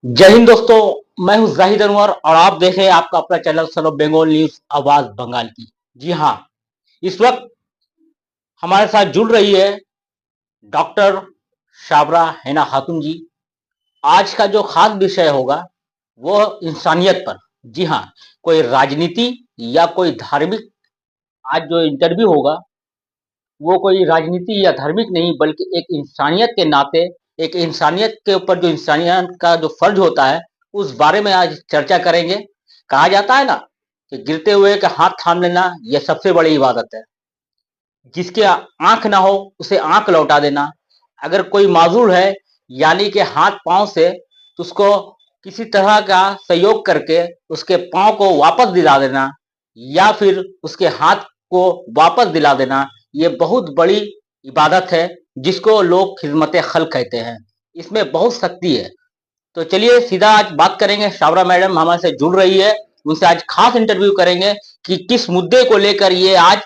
जय हिंद दोस्तों। मैं हूं जाहिद अनवर और आप देख रहे हैं आपका अपना channel son of Bengal news आवाज बंगाल की। जी हाँ, इस वक्त हमारे साथ जुड़ रही है डॉक्टर शाबरा हैना खातून जी। आज का जो खास विषय होगा वो इंसानियत पर। जी हाँ, कोई राजनीति या कोई धार्मिक। आज जो इंटरव्यू होगा वो कोई राजनीति या धार्मिक नहीं, बल्कि एक इंसानियत के नाते, एक इंसानियत के ऊपर जो इंसानियत का जो फर्ज होता है उस बारे में आज चर्चा करेंगे। कहा जाता है ना कि गिरते हुए का हाथ थाम लेना यह सबसे बड़ी इबादत है। जिसके आंख ना हो उसे आंख लौटा देना। अगर कोई माजूर है यानी कि हाथ पांव से, तो उसको किसी तरह का सहयोग करके उसके पांव को वापस दिला देना या फिर उसके हाथ को वापस दिला देना, ये बहुत बड़ी इबादत है जिसको लोग खिदमत खल्क कहते हैं। इसमें बहुत शक्ति है। तो चलिए सीधा आज बात करेंगे। शाबरा मैडम हमारे से जुड़ रही है, उनसे आज खास इंटरव्यू करेंगे कि किस मुद्दे को लेकर ये आज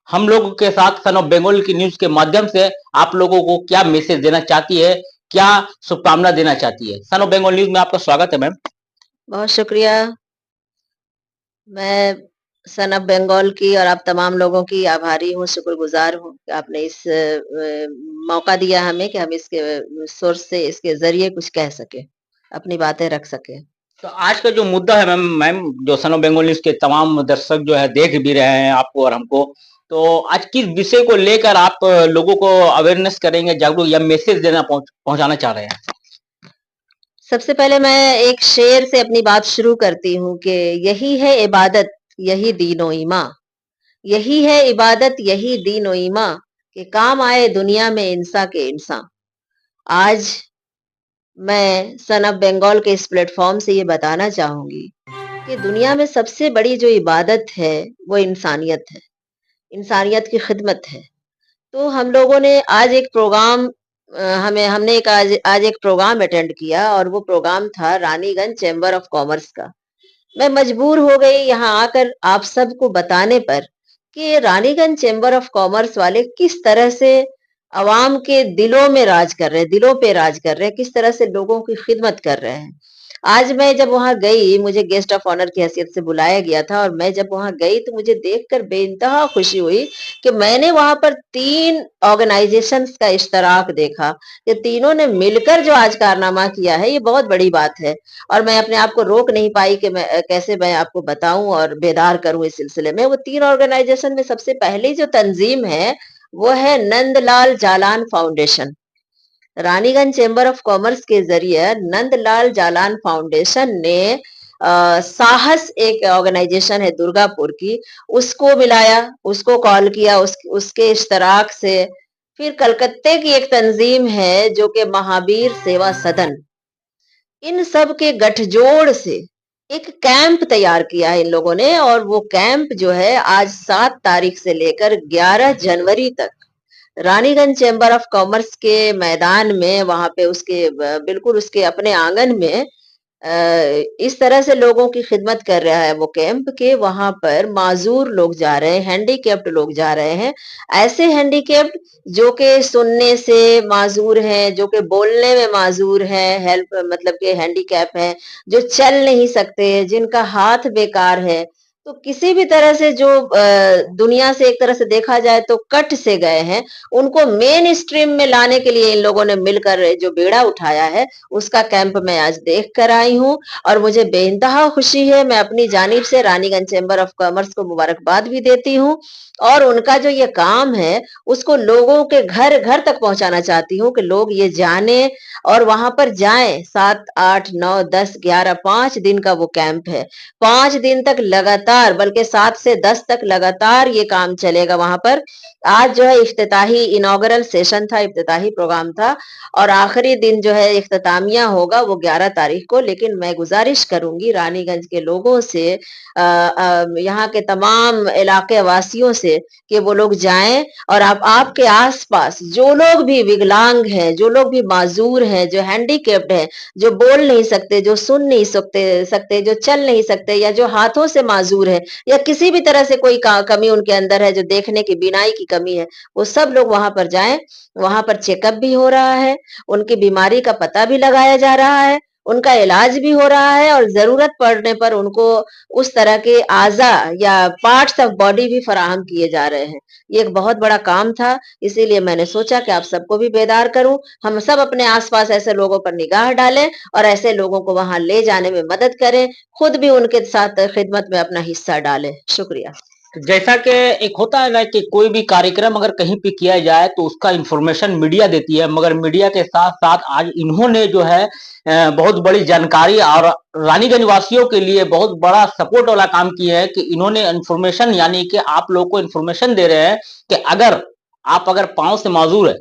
हम लोगों के साथ सन ऑफ बंगाल की न्यूज के माध्यम से आप लोगों को क्या मैसेज देना चाहती है, क्या शुभकामना देना चाहती है। सन ऑफ बंगाल न्यूज में आपका स्वागत है मैम। बहुत शुक्रिया। मैं सन ऑफ बंगाल की और आप तमाम लोगों की आभारी हूँ, शुक्रगुज़ार हूँ कि आपने इस मौका दिया हमें कि हम इसके सोर्स से, इसके ज़रिए कुछ कह सकें, अपनी बातें रख सकें। तो आज का जो मुद्दा है मैम मैम जो सन ऑफ बंगाल न्यूज के तमाम दर्शक जो है देख भी रहे हैं आपको और हमको, तो आज किस विषय को लेकर आप लोगों को अवेयरनेस करेंगे, जागरूक या मैसेज देना पहुंचाना चाह रहे हैं। सबसे पहले मैं एक शेर से अपनी बात शुरू करती हूँ कि यही है इबादत, यही दीन ओ ईमान। यही है इबादत, यही दीन ओ ईमान कि काम आए दुनिया में इंसान के इंसान। आज मैं सन ऑफ बंगाल के इस प्लेटफॉर्म से ये बताना चाहूंगी कि दुनिया में सबसे बड़ी जो इबादत है वो इंसानियत है, इंसानियत की खिदमत है। तो हम लोगों ने आज एक प्रोग्राम हमें हमने एक आज आज एक प्रोग्राम अटेंड किया और वो प्रोग्राम था रानीगंज चैम्बर ऑफ कॉमर्स का। मैं मजबूर हो गई यहाँ आकर आप सबको बताने पर कि रानीगंज चैम्बर ऑफ कॉमर्स वाले किस तरह से अवाम के दिलों में राज कर रहे हैं, दिलों पे राज कर रहे हैं, किस तरह से लोगों की खिदमत कर रहे हैं। आज मैं जब वहां गई, मुझे गेस्ट ऑफ ऑनर की हैसियत से बुलाया गया था और मैं जब वहां गई तो मुझे देखकर बेइंतहा खुशी हुई कि मैंने वहां पर 3 ऑर्गेनाइजेशंस का इश्तराक देखा। ये तीनों ने मिलकर जो आज कारनामा किया है, ये बहुत बड़ी बात है। और मैं अपने आप को रोक नहीं पाई कि मैं कैसे मैं आपको बताऊं और बेदार करूं इस सिलसिले में। वो 3 ऑर्गेनाइजेशन में सबसे पहली जो तंजीम है, वो है Nandlal Jalan foundation. Raniganj chamber of commerce के जरिए नंदलाल जालान फाउंडेशन ने साहस एक ऑर्गेनाइजेशन है दुर्गापुर की, उसको मिलाया, उसको कॉल किया, उसके इश्तराक से। फिर कलकत्ते की एक तंजीम है जो कि महावीर सेवा सदन, इन सब के गठजोड़ से एक कैंप तैयार किया है इन लोगों ने। और वो कैंप जो है आज 7 तारीख से लेकर 11 जनवरी तक रानीगंज चैम्बर ऑफ कॉमर्स के मैदान में, वहां पे उसके बिल्कुल उसके अपने आंगन में इस तरह से लोगों की खिदमत कर रहा है वो कैंप के वहां पर माजूर लोग जा रहे हैं, हैंडीकैप्ड लोग जा रहे हैं। ऐसे हैंडीकैप्ड जो कि सुनने से माजूर हैं, जो कि बोलने में माजूर हैं, हेल्प मतलब के हैंडीकैप हैं, जो चल नहीं सकते, जिनका हाथ बेकार है। तो किसी भी तरह से जो दुनिया से एक तरह से देखा जाए तो कट से गए हैं, उनको मेन स्ट्रीम में लाने के लिए इन लोगों ने मिलकर जो बेड़ा उठाया है, उसका कैंप मैं आज देख कर आई हूँ और मुझे बेइंतहा खुशी है। मैं अपनी जानिब से रानीगंज चैम्बर ऑफ कॉमर्स को मुबारकबाद भी देती हूँ और उनका जो ये काम है उसको लोगों के घर घर तक पहुंचाना चाहती हूँ कि लोग ये जाने और वहां पर जाएं। 7, 8, 9, 10, 11 5 दिन का वो कैंप है। 5 दिन तक लगातार, बल्कि 7 से 10 तक लगातार ये काम चलेगा वहां पर। आज जो है इफ्तिताही इनॉग्रल सेशन था, इफ्तिताही प्रोग्राम था और आखिरी दिन जो है इख्तितामिया होगा वो 11 तारीख को। लेकिन मैं गुजारिश करूंगी रानीगंज के लोगों से, यहाँ के तमाम इलाके वासियों से कि वो लोग जाएं और आप आपके आसपास जो लोग भी विकलांग हैं, जो लोग भी माजूर हैं, जो हैंडीकेप्ड हैं, जो बोल नहीं सकते, जो सुन नहीं सकते, जो चल नहीं सकते या जो हाथों से माजूर है या किसी भी तरह से कोई कमी उनके अंदर है, जो देखने की बीनाई की कमी है, वो सब लोग वहां पर जाएं। वहां पर चेकअप भी हो रहा है, उनकी बीमारी का पता भी लगाया जा रहा है उनका इलाज भी हो रहा है और ज़रूरत पड़ने पर उनको उस तरह के आज़ा या पार्ट्स ऑफ बॉडी भी फराहम किए जा रहे हैं। ये एक बहुत बड़ा काम था, इसीलिए मैंने सोचा कि आप सबको भी बेदार करूँ। हम सब अपने आस-पास ऐसे लोगों पर निगाह डालें और ऐसे लोगों को वहाँ ले जाने में मदद करें, खुद भी उनके साथ खिदमत में अपना हिस्सा डालें। शुक्रिया। जैसा कि एक होता है ना कि कोई भी कार्यक्रम अगर कहीं पे किया जाए तो उसका इंफॉर्मेशन मीडिया देती है, मगर मीडिया के साथ-साथ आज इन्होंने जो है बहुत बड़ी जानकारी और रानीगंज वासियों के लिए बहुत बड़ा सपोर्ट वाला काम किया है कि इन्होंने इंफॉर्मेशन यानी कि आप लोगों को इंफॉर्मेशन दे रहे हैं कि अगर पाँव से माज़ूर है,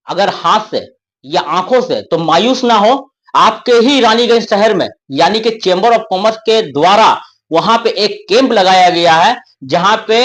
अगर हाथ से या आँखों से तो मायूस ना हो। आपके ही रानीगंज शहर में यानी कि चेंबर ऑफ कॉमर्स के द्वारा वहां पे एक कैंप लगाया गया है, जहां पे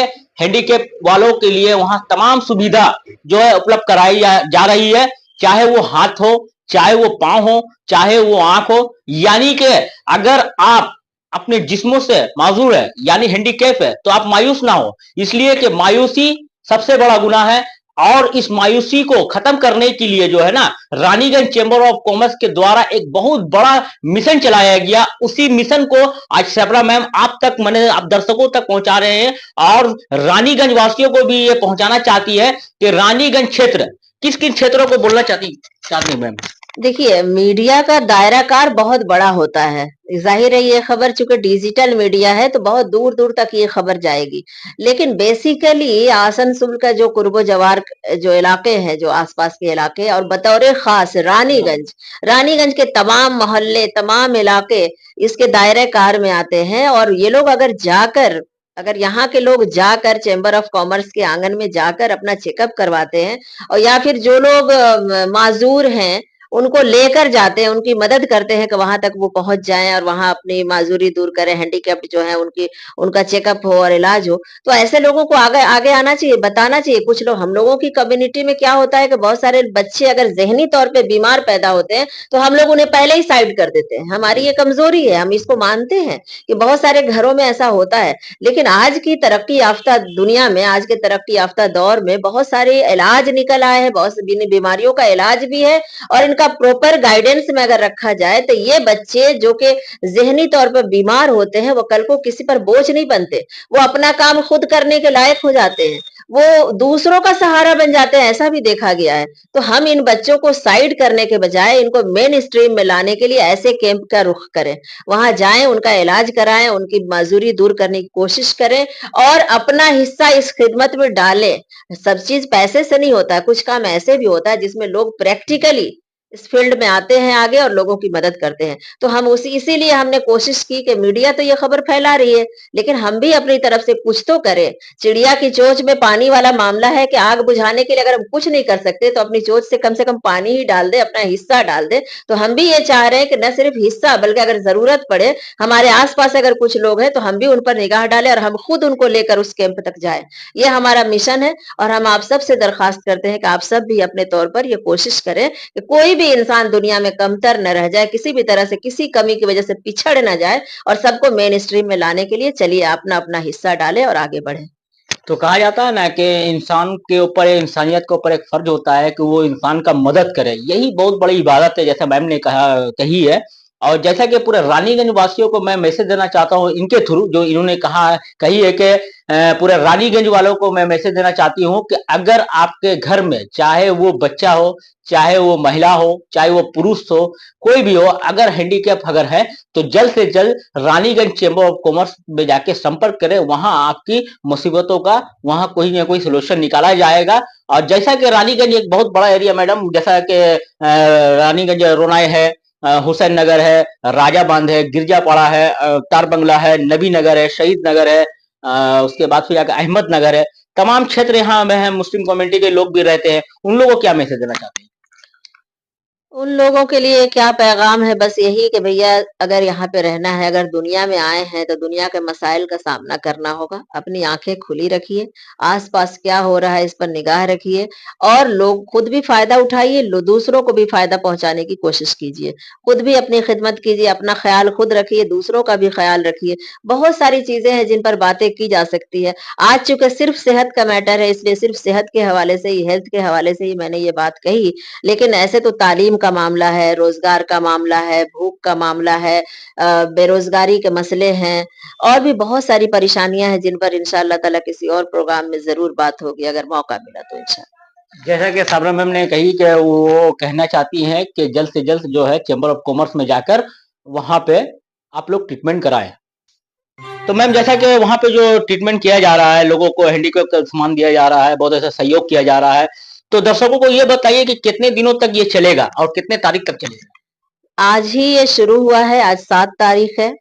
हैंडीकैप वालों के लिए वहां तमाम सुविधा जो है उपलब्ध कराई जा रही है। चाहे वो हाथ हो, चाहे वो पांव हो, चाहे वो आंख हो, यानी कि अगर आप अपने जिस्मों से माजूर है यानी हैंडीकैप है तो आप मायूस ना हो, इसलिए कि मायूसी सबसे बड़ा गुनाह है। और इस मायूसी को खत्म करने के लिए जो है ना, रानीगंज चेंबर ऑफ कॉमर्स के द्वारा एक बहुत बड़ा मिशन चलाया गया। उसी मिशन को आज सैफरा मैम आप तक मैंने आप दर्शकों तक पहुंचा रहे हैं और रानीगंज वासियों को भी ये पहुंचाना चाहती है कि रानीगंज क्षेत्र किस किन क्षेत्रों को बोलना चाहती चाहती मैम। देखिए, मीडिया का दायरा-कार बहुत बड़ा होता है। ज़ाहिर है ये खबर चूँकि डिजिटल मीडिया है तो बहुत दूर-दूर तक ये खबर जाएगी। लेकिन बेसिकली आसनसोल का जो कुर्ब-ओ-जवार जो इलाके हैं, जो आस-पास के इलाके और बतौर ख़ास रानीगंज के तमाम मोहल्ले, तमाम इलाके इसके दायरे-कार में आते हैं और ये लोग अगर यहाँ के लोग जाकर चैम्बर ऑफ कॉमर्स के आँगन में जाकर अपना चेकअप करवाते हैं और या फिर जो लोग माज़ूर हैं उनको लेकर जाते हैं, उनकी मदद करते हैं कि वहाँ तक वो पहुँच जाएँ और वहाँ अपनी माज़ूरी दूर करें, हैंडीकैप्ड जो है उनका चेकअप हो और इलाज हो। तो ऐसे लोगों को आगे आगे आना चाहिए, बताना चाहिए। कुछ लोग हम लोगों की कम्युनिटी में क्या होता है कि बहुत सारे बच्चे अगर ज़हनी तौर पे बीमार पैदा होते हैं, तो हम लोग उन्हें पहले ही साइड कर देते हैं। हमारी ये कमज़ोरी है, हम इसको मानते हैं कि बहुत सारे घरों में ऐसा होता है। लेकिन आज की तरक्की याफ़्ता दुनिया में, आज के तरक्की याफ़्ता दौर में बहुत सारे इलाज निकल आए हैं, बहुत सी बीमारियों का इलाज भी है और इनका प्रॉपर गाइडेंस में अगर रखा जाए तो ये बच्चे जो कि ज़हनी तौर पर बीमार होते हैं, वो कल को किसी पर बोझ नहीं बनते। वो अपना काम खुद करने के लायक हो जाते हैं। वो दूसरों का सहारा बन जाते हैं, ऐसा भी देखा गया है। तो हम इन बच्चों को साइड करने के बजाय इनको मेन स्ट्रीम में लाने के लिए ऐसे कैंप का रुख करें। वहाँ जाएँ, उनका इलाज कराएँ, उनकी माज़ूरी दूर करने की कोशिश करें और अपना हिस्सा इस खिदमत में डालें। सब चीज़ पैसे से नहीं होता है, कुछ काम ऐसे भी होता है जिसमें लोग प्रैक्टिकली इस फील्ड में आते हैं आगे और लोगों की मदद करते हैं। तो हम उसी इसीलिए हमने कोशिश की कि मीडिया तो ये खबर फैला रही है, लेकिन हम भी अपनी तरफ से कुछ तो करें। चिड़िया की चोंच में पानी वाला मामला है कि आग बुझाने के लिए अगर हम कुछ नहीं कर सकते तो अपनी चोंच से कम पानी ही डाल दें, अपना हिस्सा डाल दें। तो हम भी ये चाह रहे हैं कि न सिर्फ हिस्सा बल्कि अगर ज़रूरत पड़े, हमारे आस-पास अगर कुछ लोग हैं तो हम भी उन पर निगाह डालें और हम खुद उनको लेकर उस कैंप तक जाएँ। ये हमारा मिशन है और हम आप सबसे दरख्वास्त करते हैं कि आप सब भी अपने तौर पर ये कोशिश करें कि कोई भी इंसान दुनिया में कमतर न रह जाए, किसी भी तरह से किसी कमी की वजह से पिछड़ ना जाए और सबको मेन स्ट्रीम में लाने के लिए चलिए अपना-अपना हिस्सा डालें और आगे बढ़ें। तो कहा जाता है ना कि इंसान के ऊपर इंसानियत के ऊपर एक फर्ज होता है कि वो इंसान का मदद करे, यही बहुत बड़ी इबादत है जैसा मैम ने कही है। और जैसा कि पूरे रानीगंज वासियों को मैं मैसेज देना चाहता हूँ इनके थ्रू जो इन्होंने कही है कि पूरे रानीगंज वालों को मैं मैसेज देना चाहती हूँ कि अगर आपके घर में चाहे वो बच्चा हो, चाहे वो महिला हो, चाहे वो पुरुष हो, कोई भी हो, अगर हैंडीकैप अगर है तो जल्द से जल्द रानीगंज चेंबर ऑफ कॉमर्स में जाके संपर्क करें। वहां आपकी मुसीबतों का वहां कोई ना कोई सोल्यूशन निकाला जाएगा। और जैसा कि रानीगंज एक बहुत बड़ा एरिया मैडम, जैसा कि रानीगंज रोनाई है, हुसैन नगर है, राजा बांध है, गिरजापाड़ा है, तार बंगला है, नबी नगर है, शहीद नगर है, उसके बाद फिर आगे अहमद नगर है। तमाम क्षेत्र यहाँ में है, मुस्लिम कम्युनिटी के लोग भी रहते हैं। उन लोगों को क्या मैसेज देना चाहते हैं? उन लोगों के लिए क्या पैगाम है बस यही कि भैया अगर यहाँ पे रहना है, अगर दुनिया में आए हैं तो दुनिया के मसाइल का सामना करना होगा। अपनी आँखें खुली रखिए, आस-पास क्या हो रहा है इस पर निगाह रखिए और लोग खुद भी फ़ायदा उठाइए, लो दूसरों को भी फ़ायदा पहुँचाने की कोशिश कीजिए। खुद भी अपनी खिदमत कीजिए, अपना ख़्याल खुद रखिए, दूसरों का भी ख़्याल रखिए। बहुत सारी चीज़ें हैं जिन पर बातें की जा सकती है। आज चूँकि सिर्फ़ सेहत का मैटर है इसलिए सिर्फ़ सेहत के हवाले से ही, हेल्थ के हवाले से ही मैंने ये बात कही, लेकिन ऐसे तो तालीम का मामला है, रोजगार का मामला है, भूख का मामला है, बेरोजगारी के मसले हैं और भी बहुत सारी परेशानियां हैं जिन पर इंशाअल्लाह ताला किसी और प्रोग्राम में जरूर बात होगी अगर मौका मिला तो इंशाअल्लाह। जैसा कि साबरा मैम ने कही कि वो कहना चाहती हैं कि जल्द से जल्द जो है चैम्बर ऑफ कॉमर्स में जाकर वहां पे आप लोग ट्रीटमेंट कराएं। तो मैम जैसा कि वहां पे जो ट्रीटमेंट किया जा रहा है, लोगों को हैंडीकैप का सामान दिया जा रहा है, बहुत ऐसा सहयोग किया जा रहा है, तो दर्शकों को ये बताइए कि कितने दिनों तक ये चलेगा और कितने तारीख तक चलेगा? आज ही ये शुरू हुआ है, आज 7 तारीख है।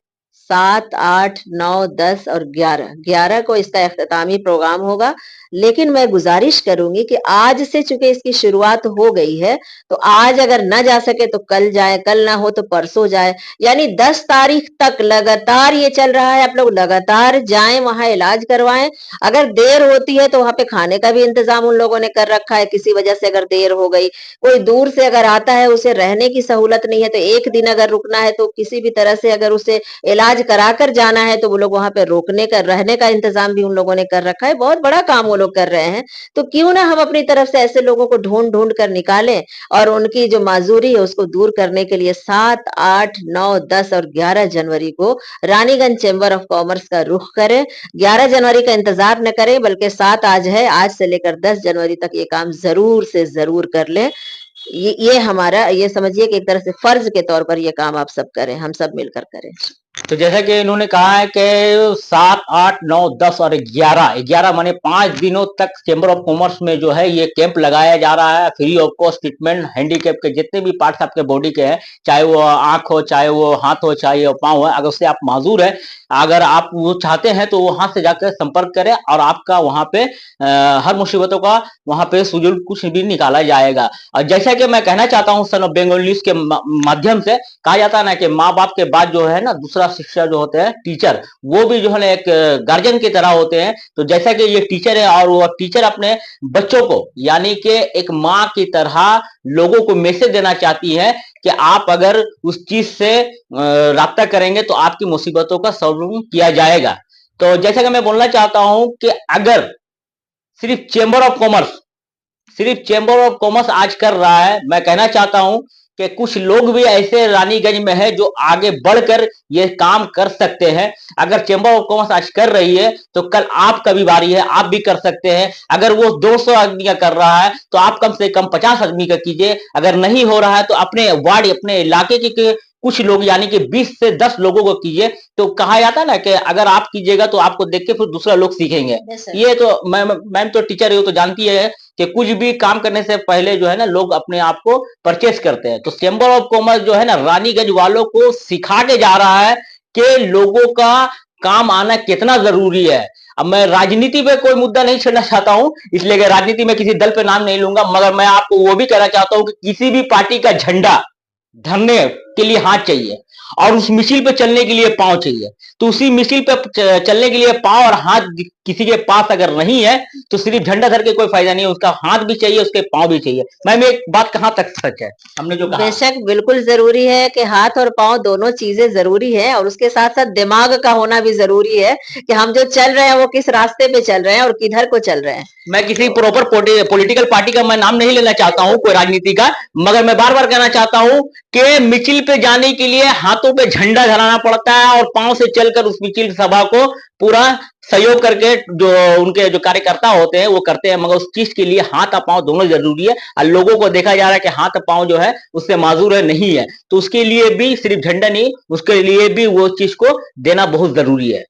7, 8, 9, 10 और 11, 11 को इसका इख्तितामी प्रोग्राम होगा। लेकिन मैं गुजारिश करूंगी कि आज से चूंकि इसकी शुरुआत हो गई है, तो आज अगर न जा सके तो कल जाए, कल ना हो तो परसों जाए। यानी 10 तारीख तक लगातार ये चल रहा है। आप लोग लगातार जाएं, वहां इलाज करवाएं। अगर देर होती है तो वहां पे खाने का भी इंतजाम उन लोगों ने कर रखा है। किसी वजह से अगर देर हो गई, कोई दूर से अगर आता है, उसे रहने की सहूलत नहीं है, तो एक दिन अगर रुकना है तो किसी भी तरह से अगर उसे इलाज कराकर जाना है तो वो लोग वहां पे रोकने का, रहने का इंतजाम भी उन लोगों ने कर रखा है। बहुत बड़ा काम वो लोग कर रहे हैं। तो क्यों ना हम अपनी तरफ से ऐसे लोगों को ढूंढ ढूंढ कर निकालें और उनकी जो माजूरी है उसको दूर करने के लिए 7, 8, 9, 10 और 11 जनवरी को रानीगंज चैम्बर ऑफ कॉमर्स का रुख करें। 11 जनवरी का इंतजार न करें, बल्कि 7 आज है, आज से लेकर 10 जनवरी तक ये काम जरूर से जरूर कर लें। ये हमारा, ये समझिए कि एक तरह से फर्ज के तौर पर ये काम आप सब करें, हम सब मिलकर करें। तो जैसा कि इन्होंने कहा है कि 7, 8, 9, 10 और 11 माने 5 दिनों तक चैम्बर ऑफ कॉमर्स में जो है ये कैंप लगाया जा रहा है। Free of cost treatment handicap के जितने भी पार्ट्स आपके बॉडी के हैं, चाहे वो आंख हो, चाहे वो हाथ हो, चाहे वो पाँव है, अगर उससे आप माजूर है, अगर आप वो चाहते हैं तो वहां से जाकर संपर्क करें और आपका वहां पे हर मुसीबतों का वहां पे सुलझ कुछ भी निकाला जाएगा। और जैसा कि मैं कहना चाहता हूँ सन ऑफ बंगाल न्यूज के माध्यम से, कहा जाता है ना कि माँ बाप के बाद जो है ना दूसरा शिक्षा जो होते हैं टीचर, वो भी जो है ना एक गार्जियन की तरह होते हैं। तो जैसा कि ये टीचर है और वो टीचर अपने बच्चों को यानी कि एक माँ की तरह लोगों को मैसेज देना चाहती है कि आप अगर उस चीज से राब्ता करेंगे तो आपकी मुसीबतों का सॉल्व किया जाएगा। तो जैसा कि मैं बोलना चाहता हूं कि अगर सिर्फ चेंबर ऑफ कॉमर्स सिर्फ चेंबर ऑफ कॉमर्स आज कर रहा है, मैं कहना चाहता हूं कि कुछ लोग भी ऐसे रानीगंज में है जो आगे बढ़कर ये काम कर सकते हैं। अगर चेंबर ऑफ कॉमर्स आज कर रही है तो कल आपका भी बारी है, आप भी कर सकते हैं। अगर वो 200 आदमी का कर रहा है तो आप कम से कम 50 आदमी का कीजिए। अगर नहीं हो रहा है तो अपने वार्ड, अपने इलाके के कुछ लोग यानी कि 20 से 10 लोगों को कीजिए। तो कहा जाता है ना कि अगर आप कीजिएगा तो आपको देख के फिर दूसरा लोग सीखेंगे। ये तो मैम तो टीचर है, वो तो जानती है कि कुछ भी काम करने से पहले जो है ना लोग अपने आप को परचेस करते हैं। तो चैम्बर ऑफ कॉमर्स जो है ना रानीगंज वालों को सिखा के जा रहा है कि लोगों का काम आना कितना जरूरी है। अब मैं राजनीति पे कोई मुद्दा नहीं छेड़ना चाहता हूं, इसलिए कि राजनीति में किसी दल पे नाम नहीं लूंगा, मगर मैं आपको वो भी कहना चाहता हूं कि किसी भी पार्टी का झंडा धरने के लिए हाथ चाहिए और उस मिছিল पे चलने के लिए पांव चाहिए। तो उसी मिছিল पे चलने के लिए पांव और हाथ किसी के पास अगर नहीं है तो सिर्फ झंडा धर के कोई फायदा नहीं है, उसका हाथ भी चाहिए, उसके पांव भी चाहिए। मैम एक बात कहां तक सच है हमने जो कहा? बेशक बिल्कुल जरूरी है कि हाथ और पांव दोनों चीजें जरूरी है और उसके साथ साथ दिमाग का होना भी जरूरी है कि हम जो चल रहे हैं वो किस रास्ते पे चल रहे हैं और किधर को चल रहे हैं। मैं किसी प्रॉपर पॉलिटिकल पार्टी का मैं नाम नहीं लेना चाहता हूं, कोई राजनीति का, मगर मैं बार बार कहना चाहता हूं कि मिছিল पे जाने के लिए हाथों पे झंडा धराना पड़ता है और पांव से चलकर उस मिছিল सभा को पूरा सहयोग करके जो उनके जो कार्यकर्ता होते हैं वो करते हैं, मगर उस चीज के लिए हाथ और पांव दोनों जरूरी है। और लोगों को देखा जा रहा है कि हाथ और पांव जो है उससे माजूर है, नहीं है, तो उसके लिए भी सिर्फ झंडा नहीं, उसके लिए भी वो चीज को देना बहुत जरूरी है।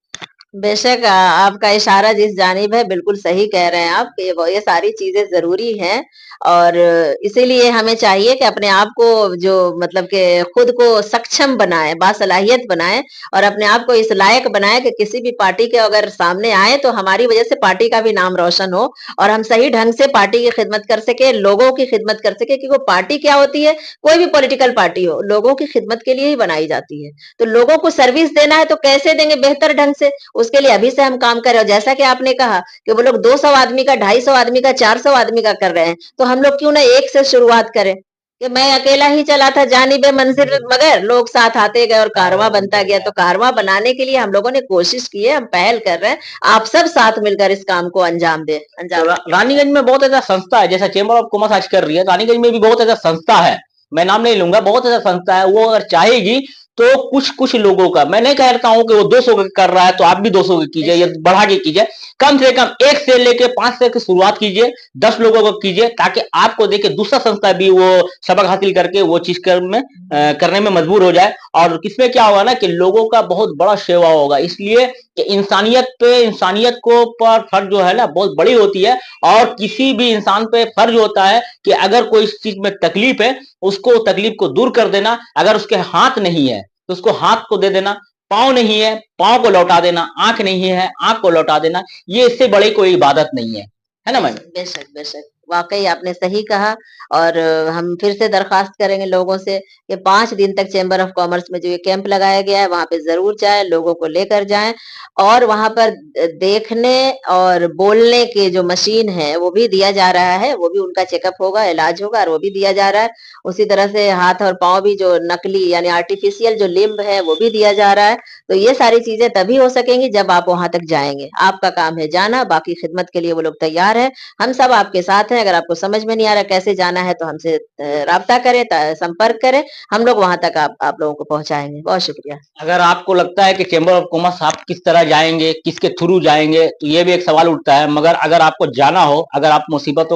बेशक आपका इशारा जिस जानिब है बिल्कुल सही कह रहे हैं आप कि ये सारी चीजें जरूरी हैं और इसीलिए हमें चाहिए कि अपने आप को जो मतलब कि खुद को सक्षम बनाए, बासलाहियत बनाए और अपने आप को इस लायक बनाए कि किसी भी पार्टी के अगर सामने आए तो हमारी वजह से पार्टी का भी नाम रोशन हो और हम सही ढंग से पार्टी की खिदमत कर सके, लोगों की खिदमत कर सके। क्योंकि पार्टी क्या होती है, कोई भी पॉलिटिकल पार्टी हो, लोगों की खिदमत के लिए ही बनाई जाती है। तो लोगों को सर्विस देना है तो कैसे देंगे बेहतर ढंग से, उसके लिए अभी से हम काम कर रहे हो। जैसा कि आपने कहा कि वो लोग 200 आदमी का, 250 आदमी का, 400 आदमी का कर रहे हैं, तो हम लोग क्यों ना एक से शुरुआत करें कि मैं अकेला ही चला था जानिबे मंजिल, मगर लोग साथ आते गए और कारवां बनता गया। तो कारवां बनाने के लिए हम लोगों ने कोशिश की है, हम पहल कर रहे हैं, आप सब साथ मिलकर इस काम को अंजाम दे। तो रानीगंज में बहुत ऐसा संस्था है, जैसा चैम्बर ऑफ कॉमर्स आज कर रही है, रानीगंज में भी बहुत ऐसा संस्था है मैं नाम नहीं लूंगा, बहुत ऐसा संस्था है, वो अगर चाहेगी तो कुछ कुछ लोगों का, मैं नहीं कहता हूं कि वो 200 का कर रहा है तो आप भी 200 का कीजिए या बढ़ा के कीजिए, कम से कम 1 से लेके 5 से की शुरुआत कीजिए, 10 लोगों को कीजिए, ताकि आपको देखिए दूसरा संस्था भी वो सबक हासिल करके वो चीज करने में मजबूर हो जाए। और किसमें क्या होगा ना कि लोगों का बहुत बड़ा सेवा होगा, इसलिए कि इंसानियत को पर फर्ज जो है ना बहुत बड़ी होती है। और किसी भी इंसान पे फर्ज होता है कि अगर कोई इस चीज में तकलीफ है, उसको तकलीफ को दूर कर देना। अगर उसके हाथ नहीं है तो उसको हाथ को दे देना, पांव नहीं है पांव को लौटा देना, आंख नहीं है आंख को लौटा देना, ये इससे बड़ी कोई इबादत नहीं है ना मैम? बेशक, बेशक। वाक़ई आपने सही कहा और हम फिर से दरख्वास्त करेंगे लोगों से कि 5 दिन तक चैम्बर ऑफ कॉमर्स में जो ये कैंप लगाया गया है, वहाँ पे ज़रूर जाएँ, लोगों को लेकर जाएँ और वहाँ पर देखने और बोलने की जो मशीन है, वो भी दिया जा रहा है, वो भी उनका चेकअप होगा, इलाज होगा और वो भी दिया जा रहा है। उसी तरह से हाथ और पाँव भी जो नकली यानी आर्टिफ़िशियल जो लिम्ब है, वो भी दिया जा रहा है। तो ये सारी चीज़ें तभी हो सकेंगी जब आप वहाँ तक जाएँगे। आपका काम है जाना, बाकी खिदमत के लिए वो लोग तैयार हैं। हम सब आपके साथ हैं, अगर आपको समझ में नहीं आ रहा कैसे जाना है तो हमसे राब्ता करें, संपर्क करें, हम लोग वहाँ तक आप लोगों को पहुँचाएँगे। बहुत शुक्रिया। अगर आपको लगता है कि चैम्बर ऑफ कॉमर्स आप किस तरह जाएंगे, किसके थ्रू जाएंगे, तो ये भी एक सवाल उठता है। मगर अगर आपको जाना हो, अगर आप मुसीबत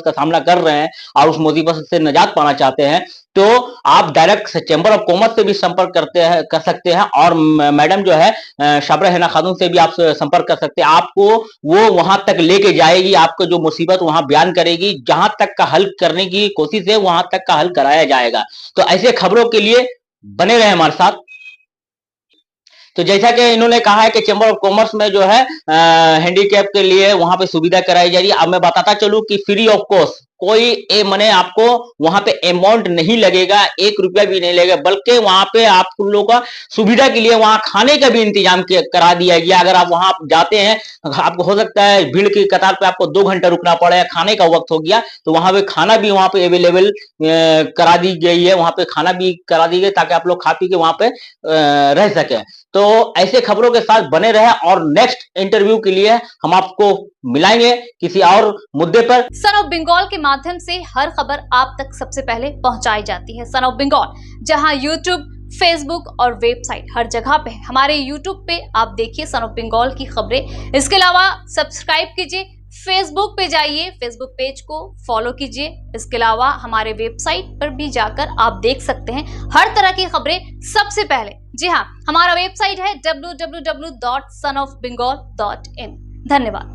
का सामना कर रहे हैं और उस मुसीबत से निजात पाना चाहते हैं, तो आप डायरेक्ट चैम्बर ऑफ कॉमर्स से भी संपर्क कर सकते हैं। और मैडम जो है शाबरा हिना खातून से भी आप संपर्क कर सकते हैं। आपको वो वहां तक लेके जाएगी, आपको जो मुसीबत वहां बयान करेगी, जहां तक का हल करने की कोशिश है वहां तक का हल कराया जाएगा। तो ऐसे खबरों के लिए बने रहे हमारे साथ। तो जैसा कि इन्होंने कहा है कि चैम्बर ऑफ कॉमर्स में जो है हैंडीकैप के लिए वहां पे सुविधा कराई जा रही है। अब मैं बताता चलूं कि फ्री ऑफ कॉस्ट कोई मने आपको वहां पे अमाउंट नहीं लगेगा, 1 रुपया भी नहीं लगेगा, बल्कि वहां पे आप लोगों का सुविधा के लिए वहां खाने का भी इंतजाम करा दिया गया। अगर आप वहां जाते हैं, आपको हो सकता है भीड़ की कतार पे आपको 2 घंटा रुकना पड़े, खाने का वक्त हो गया, तो वहां पे खाना भी वहां पे अवेलेबल करा दी गई है, वहां पे खाना भी करा दी गई ताकि आप लोग खा पी के वहां पे रह सके। तो ऐसे खबरों के साथ बने रहे और नेक्स्ट इंटरव्यू के लिए हम आपको मिलाएंगे किसी और मुद्दे पर। सन ऑफ बंगाल के माध्यम से हर खबर आप तक सबसे पहले पहुंचाई जाती है। सन ऑफ बंगाल जहां यूट्यूब, फेसबुक और वेबसाइट हर जगह पे, हमारे यूट्यूब पे आप देखिए सन ऑफ बंगाल की खबरें। इसके अलावा सब्सक्राइब कीजिए, फेसबुक पे जाइए, फेसबुक पेज को फॉलो कीजिए। इसके अलावा हमारे वेबसाइट पर भी जाकर आप देख सकते हैं हर तरह की खबरें सबसे पहले। जी हाँ, हमारा वेबसाइट है www.sonofbengal.in। धन्यवाद।